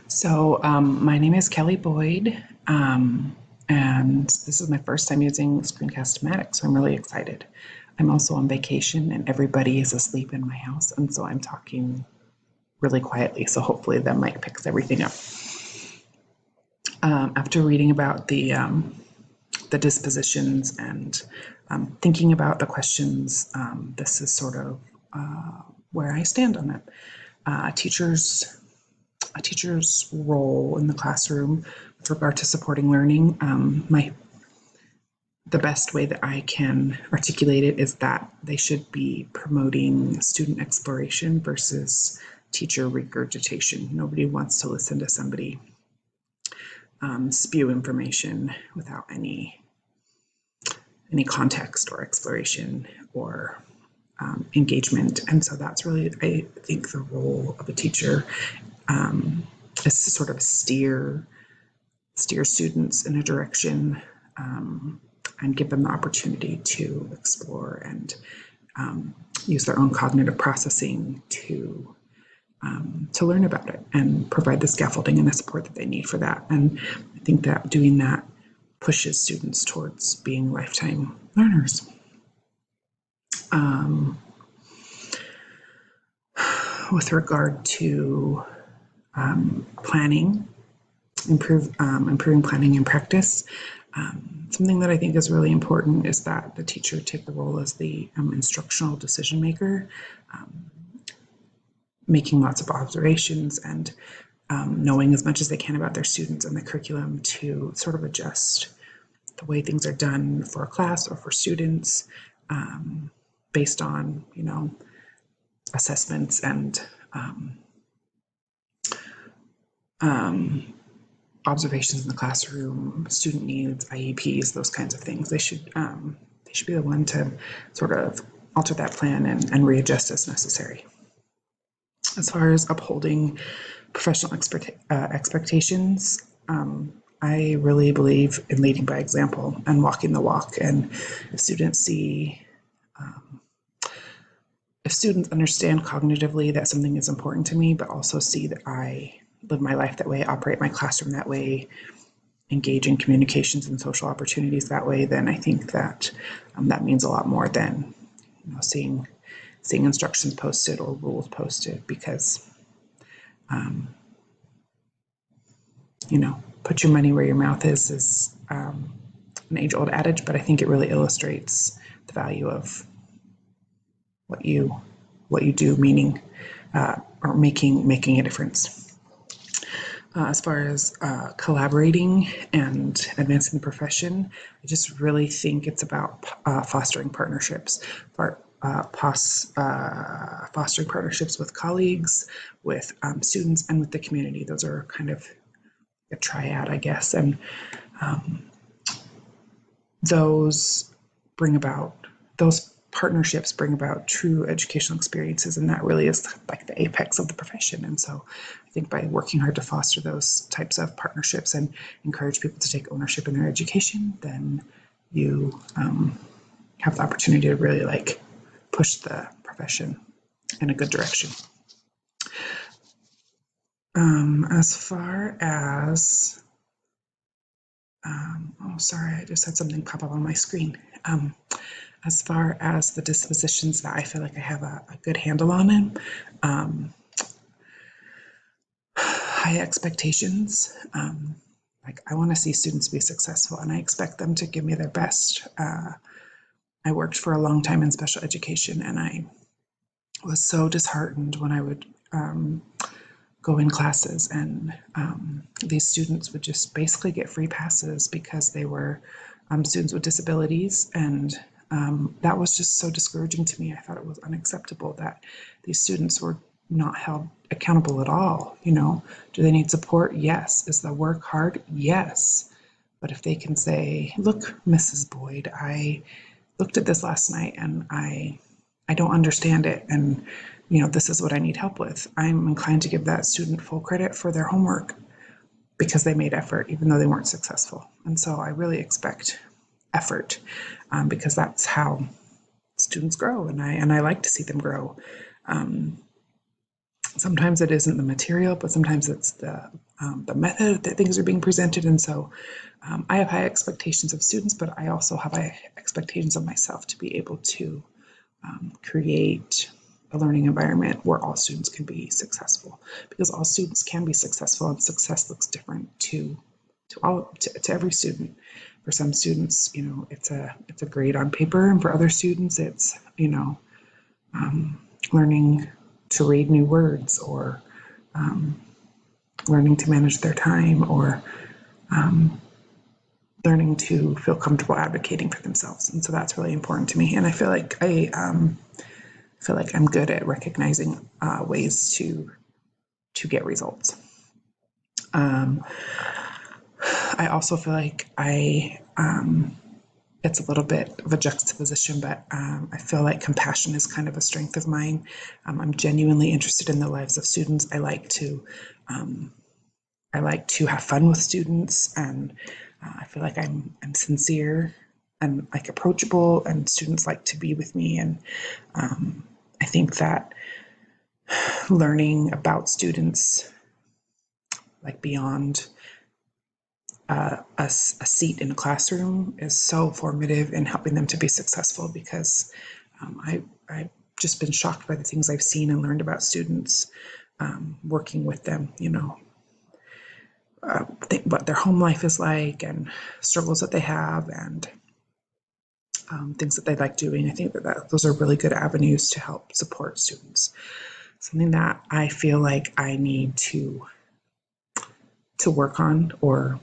My name is Kelly Boyd, and this is my first time using Screencast-O-Matic, so I'm really excited. I'm also on vacation, and everybody is asleep in my house, and so I'm talking really quietly, so hopefully that mic picks everything up. After reading about the dispositions and thinking about the questions, this is sort of where I stand on it. A teacher's role in the classroom with regard to supporting learning, the best way that I can articulate it is that they should be promoting student exploration versus teacher regurgitation. Nobody wants to listen to somebody spew information without any context or exploration or engagement. And so that's really, I think, the role of a teacher is to sort of steer students in a direction and give them the opportunity to explore and use their own cognitive processing to learn about it and provide the scaffolding and the support that they need for that. And I think that doing that pushes students towards being lifetime learners. With regard to planning, improving planning and practice, something that I think is really important is that the teacher take the role as the instructional decision maker, making lots of observations and knowing as much as they can about their students and the curriculum to sort of adjust the way things are done for a class or for students based on, assessments and observations in the classroom, student needs, IEPs, those kinds of things. They should be the one to sort of alter that plan and readjust as necessary. As far as upholding professional expectations, I really believe in leading by example and walking the walk. And if students understand cognitively that something is important to me, but also see that I live my life that way, operate my classroom that way, engage in communications and social opportunities that way, then I think that that means a lot more than seeing instructions posted or rules posted, because put your money where your mouth is an age-old adage, but I think it really illustrates the value of what you do, meaning or making a difference. As far as collaborating and advancing the profession, I just really think it's about fostering partnerships, fostering partnerships with colleagues, with students, and with the community. Those are kind of a triad, I guess, and those partnerships bring about true educational experiences, and that really is like the apex of the profession. And so I think by working hard to foster those types of partnerships and encourage people to take ownership in their education, then you have the opportunity to really push the profession in a good direction. As far as sorry, I just had something pop up on my screen. As far as the dispositions that I feel like I have a good handle on them, high expectations. I want to see students be successful, and I expect them to give me their best. I worked for a long time in special education, and I was so disheartened when I would go in classes and these students would just basically get free passes because they were students with disabilities, and that was just so discouraging to me. I thought it was unacceptable that these students were not held accountable at all. Do they need support? Yes. Is the work hard? Yes. But if they can say, look, Mrs. Boyd, I looked at this last night and I don't understand it, and this is what I need help with, I'm inclined to give that student full credit for their homework because they made effort even though they weren't successful. And so I really expect effort because that's how students grow, and I like to see them grow. Sometimes it isn't the material, but sometimes it's the the method that things are being presented. And so I have high expectations of students, but I also have high expectations of myself to be able to create a learning environment where all students can be successful, because all students can be successful, and success looks different to every student. For some students, it's a grade on paper, and for other students, it's learning to read new words, or learning to manage their time, or learning to feel comfortable advocating for themselves. And so that's really important to me. And I feel like I'm good at recognizing ways to get results. I also feel like it's a little bit of a juxtaposition, but I feel like compassion is kind of a strength of mine. I'm genuinely interested in the lives of students. I like to have fun with students, and I feel like I'm sincere and like approachable, and students like to be with me. And I think that learning about students, like beyond a seat in a classroom, is so formative in helping them to be successful, because I've just been shocked by the things I've seen and learned about students working with them, what their home life is like, and struggles that they have, and things that they like doing. I think that those are really good avenues to help support students. Something that I feel like I need to work on, or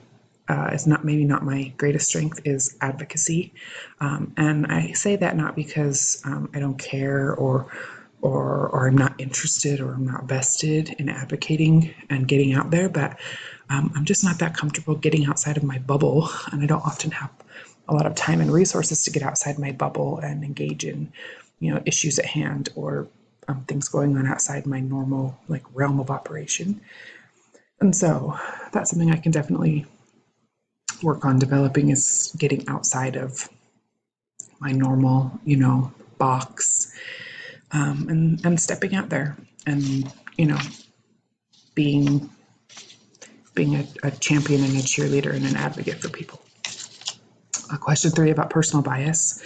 is maybe not my greatest strength, is advocacy. And I say that not because I don't care, or I'm not interested, or I'm not vested in advocating and getting out there, but I'm just not that comfortable getting outside of my bubble, and I don't often have a lot of time and resources to get outside my bubble and engage in, issues at hand, or things going on outside my normal realm of operation. And so that's something I can definitely work on developing, is getting outside of my normal, box, and stepping out there, and being a champion and a cheerleader and an advocate for people. Question 3 about personal bias.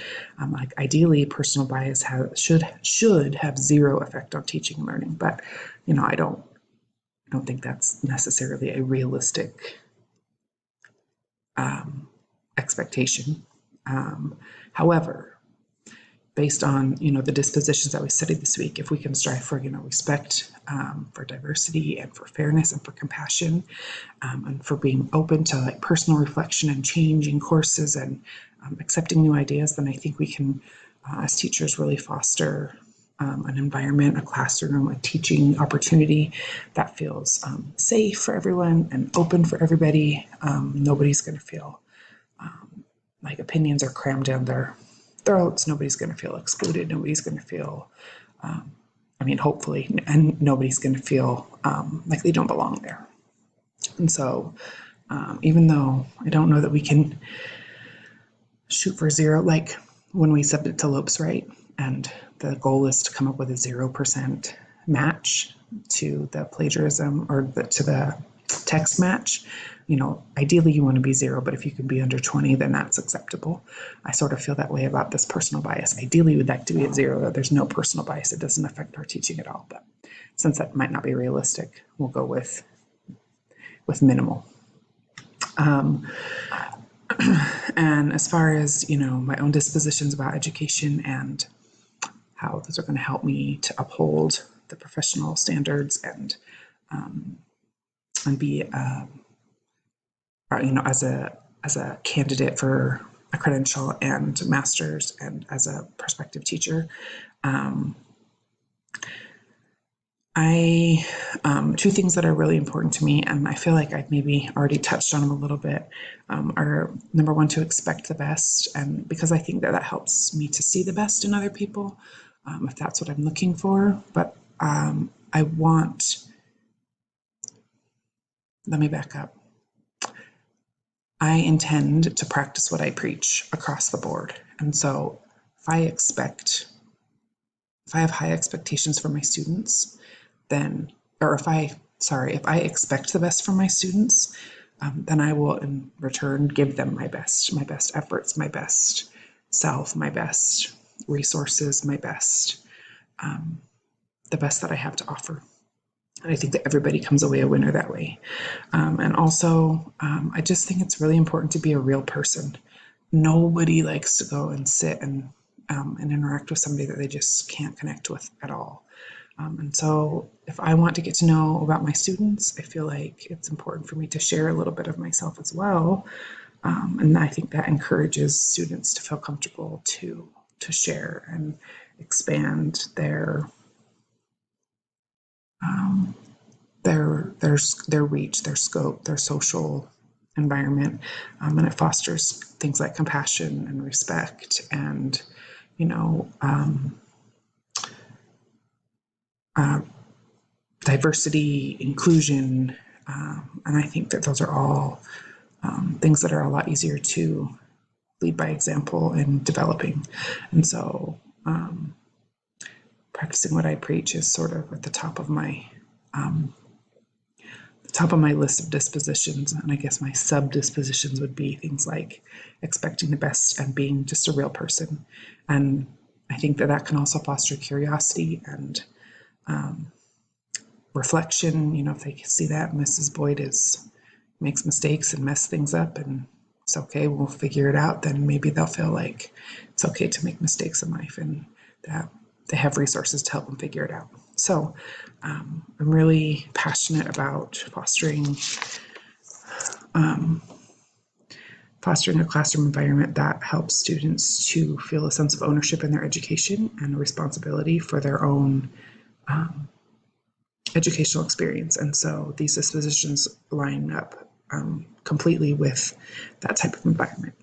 Ideally, personal bias should have zero effect on teaching and learning, but I don't think that's necessarily a realistic expectation. However, based on the dispositions that we studied this week, if we can strive for respect, for diversity, and for fairness, and for compassion, and for being open to personal reflection and changing courses, and accepting new ideas, then I think we can, as teachers, really foster an environment, a classroom, a teaching opportunity that feels safe for everyone and open for everybody. Nobody's going to feel like opinions are crammed down their throats. Nobody's going to feel excluded. Nobody's going to feel, hopefully, and nobody's going to feel like they don't belong there. And so, even though I don't know that we can shoot for zero, like when we set it to Lopes, right? And the goal is to come up with a 0% match to the plagiarism, or to the text match. Ideally you want to be 0, but if you can be under 20, then that's acceptable. I sort of feel that way about this personal bias. Ideally we'd like to be at 0, that there's no personal bias. It doesn't affect our teaching at all. But since that might not be realistic, we'll go with minimal. And as far as, my own dispositions about education and how those are going to help me to uphold the professional standards and be, as a candidate for a credential and master's, and as a prospective teacher, two things that are really important to me, and I feel like I've maybe already touched on them a little bit, are number one, to expect the best, and because I think that helps me to see the best in other people, if that's what I'm looking for. But let me back up. I intend to practice what I preach across the board. And so if I have high expectations for my students, then, or if I if I expect the best from my students, then I will in return give them my best efforts, my best self, my best resources, my best, the best that I have to offer. And I think that everybody comes away a winner that way. And also, I just think it's really important to be a real person. Nobody likes to go and sit and interact with somebody that they just can't connect with at all. And so if I want to get to know about my students, I feel like it's important for me to share a little bit of myself as well. And I think that encourages students to feel comfortable to share and expand their reach, their scope, their social environment, and it fosters things like compassion and respect, and diversity, inclusion, and I think that those are all things that are a lot easier to lead by example in developing. And so, practicing what I preach is sort of at the top of my list of dispositions, and I guess my sub dispositions would be things like expecting the best and being just a real person. And I think that can also foster curiosity and reflection. If they see that Mrs. Boyd makes mistakes and mess things up, and it's okay, we'll figure it out, then maybe they'll feel like it's okay to make mistakes in life, and that they have resources to help them figure it out. So I'm really passionate about fostering a classroom environment that helps students to feel a sense of ownership in their education and a responsibility for their own educational experience. And so these dispositions line up completely with that type of environment.